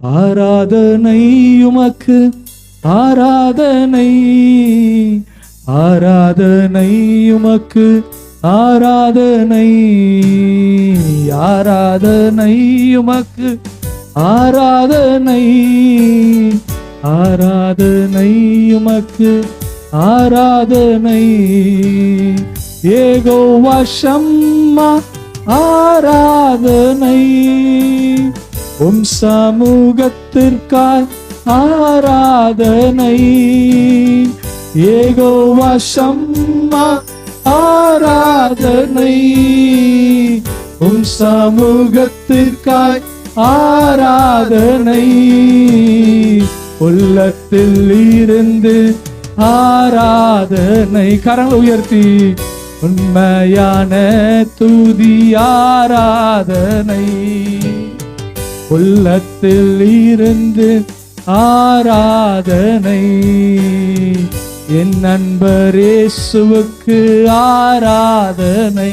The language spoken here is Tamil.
ஆராதனை உமக்கு, ஆராதனை, ஆராதனை உமக்கு, ஆராதனை, ஆராதனை உமக்கு, ஆராதனை, ஆராதனை உமக்கு, ஆராதனை. யெகோவா ஷம்மா ஆராதனை, உம் சமூகத்திற்காய் ஆராதனை. யெகோவா ஷம்மா ஆராதனை, உம் சமூகத்திற்காய் ஆராதனை. உள்ளத்தில் இருந்து ஆராதனை. கரங்களை உயர்த்தி உண்மையான துதி ஆராதனை. உள்ளத்தில் இருந்து ஆராதனை. என் நண்பர் இயேசுவுக்கு ஆராதனை.